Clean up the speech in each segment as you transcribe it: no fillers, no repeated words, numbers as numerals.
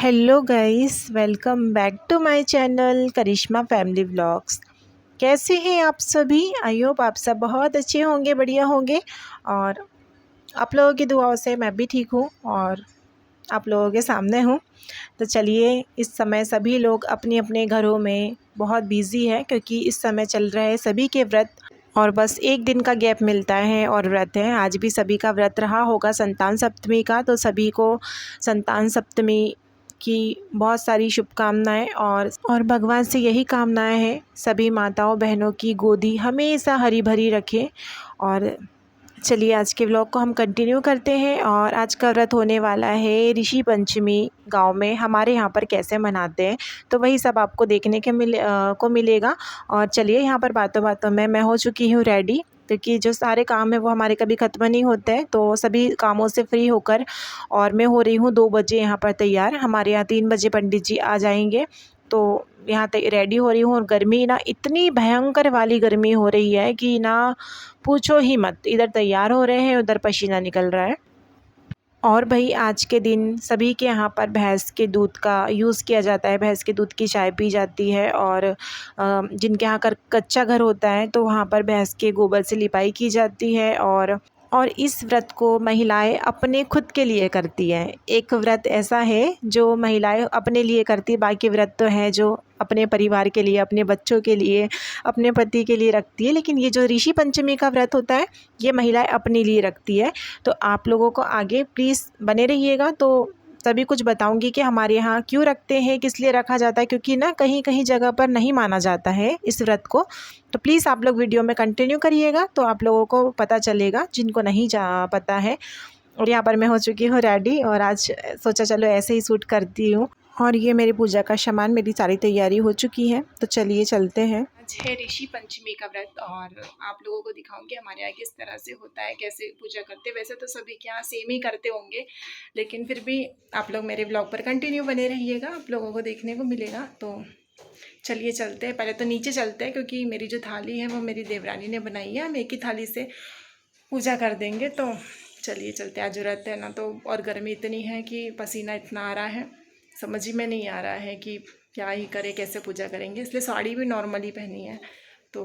Hello guys, welcome back to my channel Karishma family vlogs. कैसे हैं आप सभी? आई होप आप सब बहुत अच्छे होंगे, बढ़िया होंगे। और आप लोगों की दुआओं से मैं भी ठीक हूँ और आप लोगों के सामने हूँ। तो चलिए, इस समय सभी लोग अपने अपने घरों में बहुत बिज़ी है क्योंकि इस समय चल रहे हैं सभी के व्रत और बस एक दिन का गैप मिलता है और व्रत है। आज भी सभी का व्रत रहा होगा संतान सप्तमी का, तो सभी को संतान सप्तमी की बहुत सारी शुभकामनाएं और भगवान से यही कामनाएं हैं सभी माताओं बहनों की गोदी हमेशा हरी भरी रखें। और चलिए, आज के व्लॉग को हम कंटिन्यू करते हैं। और आज का व्रत होने वाला है ऋषि पंचमी। गांव में हमारे यहाँ पर कैसे मनाते हैं तो वही सब आपको देखने के को मिलेगा। और चलिए, यहाँ पर बातों बातों में मैं हो चुकी हूँ रेडी, क्योंकि जो सारे काम है वो हमारे कभी ख़त्म नहीं होते हैं। तो सभी कामों से फ्री होकर और मैं हो रही हूँ 2 बजे यहाँ पर तैयार। हमारे यहाँ 3 बजे पंडित जी आ जाएंगे, तो यहाँ तक रेडी हो रही हूँ। और गर्मी ना इतनी भयंकर वाली गर्मी हो रही है कि ना पूछो ही मत। इधर तैयार हो रहे हैं, उधर पसीना निकल रहा है। और भाई, आज के दिन सभी के यहाँ पर भैंस के दूध का यूज़ किया जाता है, भैंस के दूध की चाय पी जाती है। और जिनके यहाँ कच्चा घर होता है तो वहाँ पर भैंस के गोबर से लिपाई की जाती है। और इस व्रत को महिलाएं अपने खुद के लिए करती हैं। एक व्रत ऐसा है जो महिलाएं अपने लिए करती, बाकी व्रत तो हैं जो अपने परिवार के लिए, अपने बच्चों के लिए, अपने पति के लिए रखती है। लेकिन ये जो ऋषि पंचमी का व्रत होता है ये महिलाएं अपने लिए रखती है। तो आप लोगों को आगे प्लीज़ बने रहिएगा, तो तभी कुछ बताऊंगी कि हमारे यहाँ क्यों रखते हैं, किस लिए रखा जाता है। क्योंकि ना कहीं कहीं जगह पर नहीं माना जाता है इस व्रत को। तो प्लीज़ आप लोग वीडियो में कंटिन्यू करिएगा तो आप लोगों को पता चलेगा, जिनको नहीं पता है। और यहाँ पर मैं हो चुकी हूँ रेडी और आज सोचा चलो ऐसे ही शूट करती हूँ। और ये मेरी पूजा का सामान, मेरी सारी तैयारी हो चुकी है। तो चलिए चलते हैं। आज है ऋषि पंचमी का व्रत और आप लोगों को दिखाऊंगी हमारे यहाँ किस तरह से होता है, कैसे पूजा करते हैं। वैसे तो सभी के यहाँ सेम ही करते होंगे, लेकिन फिर भी आप लोग मेरे ब्लॉग पर कंटिन्यू बने रहिएगा, आप लोगों को देखने को मिलेगा। तो चलिए चलते हैं। पहले तो नीचे चलते हैं क्योंकि मेरी जो थाली है वो मेरी देवरानी ने बनाई है। हम एक ही थाली से पूजा कर देंगे। तो चलिए चलते हैं। आज व्रत है ना, तो और गर्मी इतनी है कि पसीना इतना आ रहा है, समझ ही में नहीं आ रहा है कि क्या ही करें, कैसे पूजा करेंगे। इसलिए साड़ी भी नॉर्मली पहनी है। तो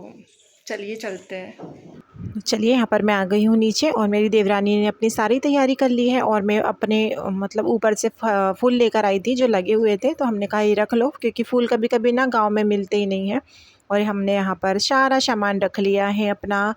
चलिए चलते हैं। चलिए, यहाँ पर मैं आ गई हूँ नीचे और मेरी देवरानी ने अपनी सारी तैयारी कर ली है। और मैं अपने मतलब ऊपर से फूल लेकर आई थी जो लगे हुए थे, तो हमने कहा ये रख लो, क्योंकि फूल कभी कभी ना गांव में मिलते ही नहीं है। और हमने यहाँ पर सारा सामान रख लिया है अपना।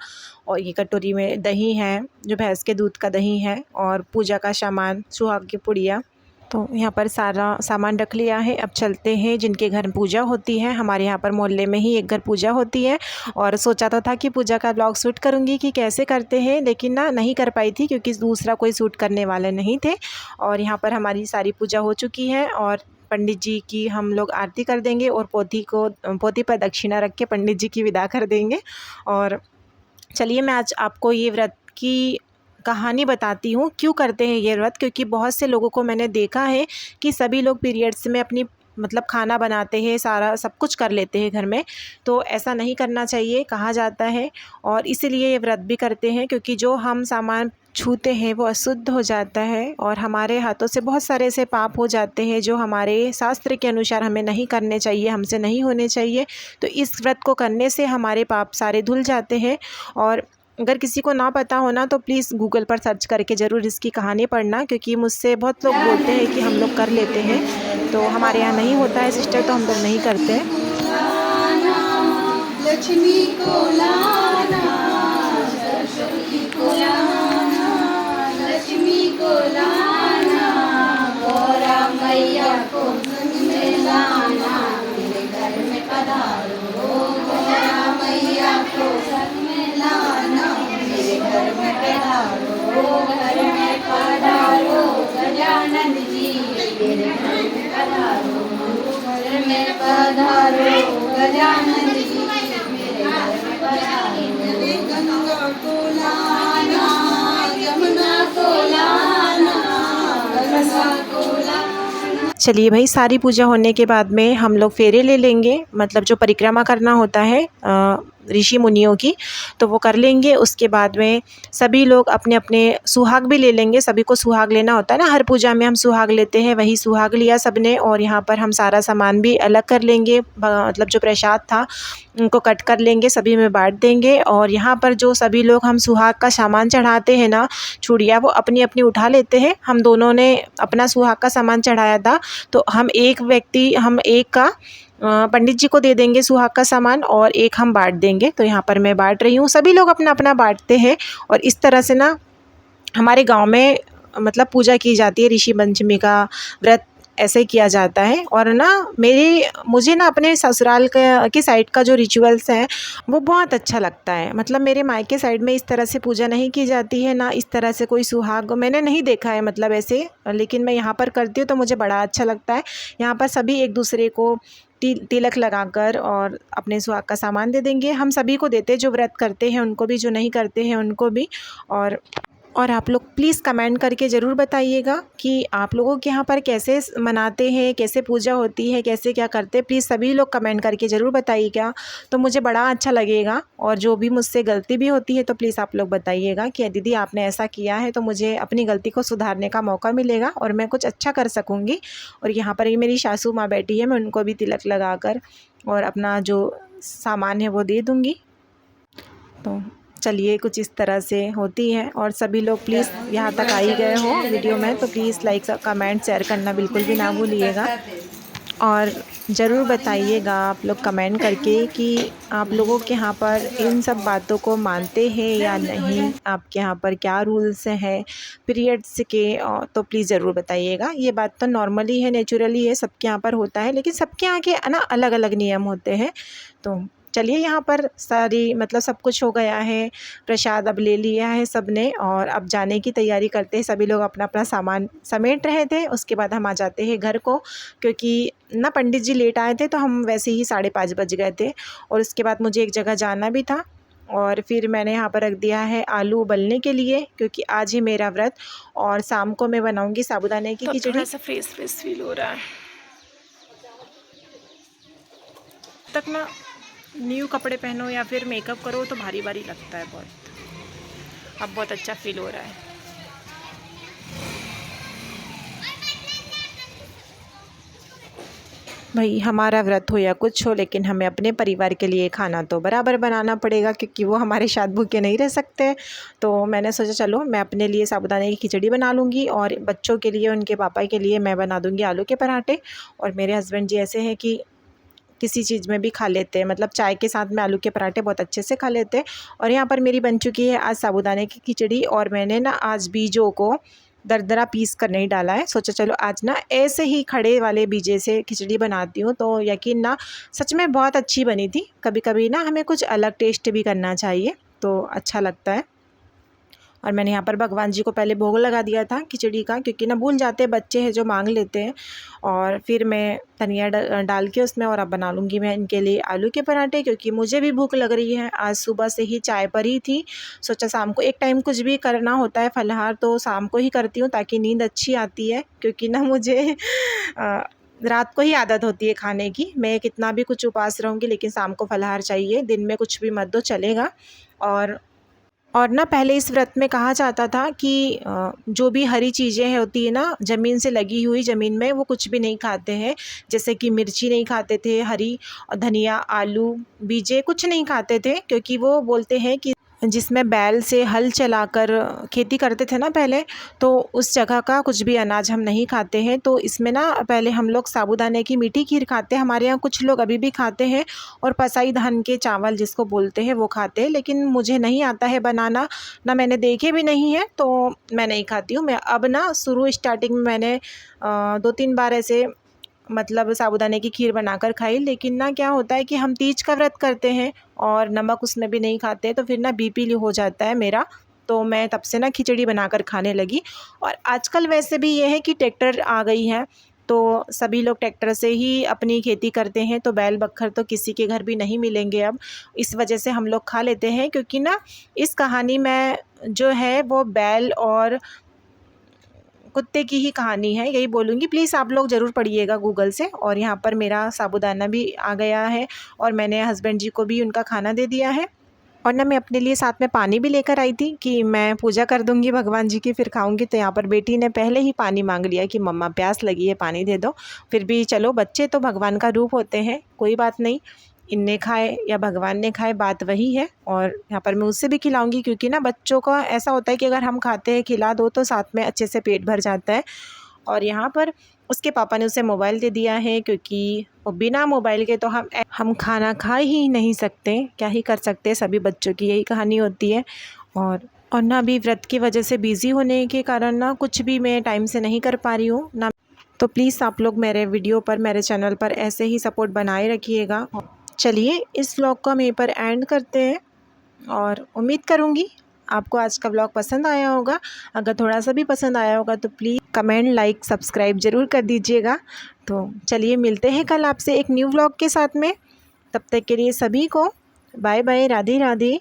और ये कटोरी में दही है, जो भैंस के दूध का दही है, और पूजा का सामान, सुहाग की पुड़िया। तो यहाँ पर सारा सामान रख लिया है। अब चलते हैं जिनके घर पूजा होती है। हमारे यहाँ पर मोहल्ले में ही एक घर पूजा होती है। और सोचा तो था कि पूजा का ब्लॉग शूट करूँगी कि कैसे करते हैं, लेकिन ना नहीं कर पाई थी क्योंकि दूसरा कोई शूट करने वाले नहीं थे। और यहाँ पर हमारी सारी पूजा हो चुकी है और पंडित जी की हम लोग आरती कर देंगे और पोथी पर दक्षिणा रख के पंडित जी की विदा कर देंगे। और चलिए, मैं आज आपको ये व्रत की कहानी बताती हूँ क्यों करते हैं ये व्रत। क्योंकि बहुत से लोगों को मैंने देखा है कि सभी लोग पीरियड्स में अपनी मतलब खाना बनाते हैं, सारा सब कुछ कर लेते हैं घर में। तो ऐसा नहीं करना चाहिए कहा जाता है। और इसीलिए ये व्रत भी करते हैं क्योंकि जो हम सामान छूते हैं वो अशुद्ध हो जाता है और हमारे हाथों से बहुत सारे ऐसे पाप हो जाते हैं जो हमारे शास्त्र के अनुसार हमें नहीं करने चाहिए, हमसे नहीं होने चाहिए। तो इस व्रत को करने से हमारे पाप सारे धुल जाते हैं। और अगर किसी को ना पता होना तो प्लीज़ गूगल पर सर्च करके ज़रूर इसकी कहानी पढ़ना, क्योंकि मुझसे बहुत लोग बोलते हैं कि हम लोग कर लेते हैं। तो हमारे यहाँ नहीं होता है सिस्टर, तो हम लोग नहीं करते हैं। लक्ष्मी को लाना, सरस्वती को लाना, लक्ष्मी को लाना, गौरा मैया को संग में लाना, मेरे घर में पधारो, गौरा मैया को संग में लाना, मेरे घर में पधारो, घर में पधारो, गजानन जी मेरे घर में पधारो, घर में पधारो, गजानन जी मेरे घर में पधारो, गंगा को लाना, यमुना को लाना, गंगा को लाना। चलिए भाई, सारी पूजा होने के बाद में हम लोग फेरे ले लेंगे, मतलब जो परिक्रमा करना होता है ऋषि मुनियों की, तो वो कर लेंगे। उसके बाद में सभी लोग अपने अपने सुहाग भी ले लेंगे। सभी को सुहाग लेना होता है ना, हर पूजा में हम सुहाग लेते हैं, वही सुहाग लिया सबने। और यहाँ पर हम सारा सामान भी अलग कर लेंगे, मतलब जो प्रसाद था उनको कट कर लेंगे, सभी में बांट देंगे। और यहाँ पर जो सभी लोग हम सुहाग का सामान चढ़ाते हैं ना, चूड़ियाँ, वो अपनी अपनी उठा लेते हैं। हम दोनों ने अपना सुहाग का सामान चढ़ाया था, तो हम एक का पंडित जी को दे देंगे सुहाग का सामान, और एक हम बांट देंगे। तो यहाँ पर मैं बांट रही हूँ, सभी लोग अपना अपना बांटते हैं। और इस तरह से ना हमारे गांव में मतलब पूजा की जाती है, ऋषि पंचमी का व्रत ऐसे किया जाता है। और ना मुझे ना अपने ससुराल की साइड का जो रिचुअल्स हैं वो बहुत अच्छा लगता है। मतलब मेरे मायके साइड में इस तरह से पूजा नहीं की जाती है, ना इस तरह से कोई सुहाग मैंने नहीं देखा है, मतलब ऐसे। लेकिन मैं यहाँ पर करती हूँ तो मुझे बड़ा अच्छा लगता है। यहाँ पर सभी एक दूसरे को तिलक लगाकर और अपने सुहाग का सामान दे देंगे। हम सभी को देते हैं, जो व्रत करते हैं उनको भी, जो नहीं करते हैं उनको भी। और आप लोग प्लीज़ कमेंट करके ज़रूर बताइएगा कि आप लोगों के यहाँ पर कैसे मनाते हैं, कैसे पूजा होती है, कैसे क्या करते हैं। प्लीज़ सभी लोग कमेंट करके ज़रूर बताइएगा, तो मुझे बड़ा अच्छा लगेगा। और जो भी मुझसे गलती भी होती है तो प्लीज़ आप लोग बताइएगा कि दीदी आपने ऐसा किया है, तो मुझे अपनी गलती को सुधारने का मौका मिलेगा और मैं कुछ अच्छा कर सकूँगी। और यहाँ पर ये मेरी सासू माँ बैठी है, मैं उनको भी तिलक लगाकर और अपना जो सामान है वो दे दूँगी। तो चलिए, कुछ इस तरह से होती है। और सभी लोग प्लीज़ यहाँ तक आ ही गए हो वीडियो में, तो प्लीज़ लाइक कमेंट शेयर करना बिल्कुल भी ना भूलिएगा। और ज़रूर बताइएगा आप लोग कमेंट करके कि आप लोगों के यहाँ पर इन सब बातों को मानते हैं या नहीं, आपके यहाँ पर क्या रूल्स हैं पीरियड्स के। तो प्लीज़ ज़रूर बताइएगा। ये बात तो नॉर्मली है, नेचुरली है, सबके यहाँ पर होता है, लेकिन सबके यहाँ के ना अलग अलग नियम होते हैं। तो चलिए, यहाँ पर सारी मतलब सब कुछ हो गया है, प्रसाद अब ले लिया है सबने, और अब जाने की तैयारी करते हैं। सभी लोग अपना अपना सामान समेट रहे थे। उसके बाद हम आ जाते हैं घर को, क्योंकि ना पंडित जी लेट आए थे, तो हम वैसे ही 5:30 बज गए थे। और उसके बाद मुझे एक जगह जाना भी था, और फिर मैंने यहाँ पर रख दिया है आलू उबलने के लिए, क्योंकि आज है मेरा व्रत। और शाम को मैं बनाऊँगी साबूदाने की खिचड़ी। थोड़ा सा फ्रेश फील हो रहा है। तक ना न्यू कपड़े पहनो या फिर मेकअप करो तो भारी भारी लगता है बहुत। अब बहुत अच्छा फील हो रहा है। भाई, हमारा व्रत हो या कुछ हो, लेकिन हमें अपने परिवार के लिए खाना तो बराबर बनाना पड़ेगा, क्योंकि वो हमारे साथ भूखे नहीं रह सकते। तो मैंने सोचा चलो मैं अपने लिए साबूदाने की खिचड़ी बना लूँगी, और बच्चों के लिए, उनके पापा के लिए मैं बना दूँगी आलू के पराठे। और मेरे हस्बैंड जी ऐसे हैं कि किसी चीज़ में भी खा लेते हैं, मतलब चाय के साथ में आलू के पराठे बहुत अच्छे से खा लेते हैं। और यहाँ पर मेरी बन चुकी है आज साबूदाने की खिचड़ी, और मैंने ना आज बीजों को दरदरा पीस कर नहीं डाला है। सोचा चलो आज ना ऐसे ही खड़े वाले बीजे से खिचड़ी बनाती हूँ, तो यकीन ना सच में बहुत अच्छी बनी थी। कभी कभी ना हमें कुछ अलग टेस्ट भी करना चाहिए, तो अच्छा लगता है। और मैंने यहाँ पर भगवान जी को पहले भोग लगा दिया था खिचड़ी का, क्योंकि ना भूल जाते हैं बच्चे हैं जो मांग लेते हैं। और फिर मैं धनिया डाल के उसमें, और अब बना लूँगी मैं इनके लिए आलू के पराठे, क्योंकि मुझे भी भूख लग रही है। आज सुबह से ही चाय पर ही थी, सोचा शाम को एक टाइम कुछ भी करना होता है फलाहार, तो शाम को ही करती हूँ ताकि नींद अच्छी आती है। क्योंकि ना मुझे रात को ही आदत होती है खाने की। मैं कितना भी कुछ उपास रहूँगी, लेकिन शाम को फलाहार चाहिए, दिन में कुछ भी मत दो चलेगा। और ना पहले इस व्रत में कहा जाता था कि जो भी हरी चीज़ें होती है ना, ज़मीन से लगी हुई, ज़मीन में, वो कुछ भी नहीं खाते हैं। जैसे कि मिर्ची नहीं खाते थे हरी, और धनिया, आलू, बीजे कुछ नहीं खाते थे, क्योंकि वो बोलते हैं कि जिसमें बैल से हल चलाकर खेती करते थे ना पहले, तो उस जगह का कुछ भी अनाज हम नहीं खाते हैं। तो इसमें ना पहले हम लोग साबूदाने की मीठी खीर खाते हैं, हमारे यहाँ कुछ लोग अभी भी खाते हैं, और पसाई धान के चावल जिसको बोलते हैं वो खाते हैं। लेकिन मुझे नहीं आता है बनाना, ना मैंने देखे भी नहीं है, तो मैं नहीं खाती हूँ। मैं अब ना स्टार्टिंग में मैंने 2-3 बार ऐसे मतलब साबूदाने की खीर बनाकर खाई। लेकिन ना क्या होता है कि हम तीज का व्रत करते हैं और नमक उसमें भी नहीं खाते, तो फिर ना बीपी लो हो जाता है मेरा। तो मैं तब से ना खिचड़ी बनाकर खाने लगी। और आजकल वैसे भी ये है कि ट्रैक्टर आ गई है, तो सभी लोग ट्रैक्टर से ही अपनी खेती करते हैं, तो बैल बक्खर तो किसी के घर भी नहीं मिलेंगे अब। इस वजह से हम लोग खा लेते हैं, क्योंकि ना इस कहानी में जो है वो बैल और कुत्ते की ही कहानी है, यही बोलूँगी। प्लीज़ आप लोग ज़रूर पढ़िएगा गूगल से। और यहाँ पर मेरा साबूदाना भी आ गया है और मैंने हस्बैंड जी को भी उनका खाना दे दिया है। और ना मैं अपने लिए साथ में पानी भी लेकर आई थी कि मैं पूजा कर दूँगी भगवान जी की, फिर खाऊँगी। तो यहाँ पर बेटी ने पहले ही पानी मांग लिया कि मम्मा प्यास लगी है, पानी दे दो। फिर भी चलो, बच्चे तो भगवान का रूप होते हैं, कोई बात नहीं, इनने खाए या भगवान ने खाए, बात वही है। और यहाँ पर मैं उससे भी खिलाऊँगी, क्योंकि ना बच्चों का ऐसा होता है कि अगर हम खाते हैं, खिला दो तो साथ में अच्छे से पेट भर जाता है। और यहाँ पर उसके पापा ने उसे मोबाइल दे दिया है, क्योंकि वो बिना मोबाइल के तो हम खाना खा ही नहीं सकते, क्या ही कर सकते हैं। सभी बच्चों की यही कहानी होती है। और ना अभी व्रत की वजह से बिज़ी होने के कारण ना कुछ भी मैं टाइम से नहीं कर पा रही हूँ ना। तो प्लीज़ आप लोग मेरे वीडियो पर, मेरे चैनल पर ऐसे ही सपोर्ट बनाए रखिएगा। चलिए इस व्लॉग को हम यहीं पर एंड करते हैं और उम्मीद करूँगी आपको आज का व्लॉग पसंद आया होगा। अगर थोड़ा सा भी पसंद आया होगा तो प्लीज़ कमेंट, लाइक, सब्सक्राइब ज़रूर कर दीजिएगा। तो चलिए मिलते हैं कल आपसे एक न्यू व्लॉग के साथ में। तब तक के लिए सभी को बाय बाय, राधे राधे।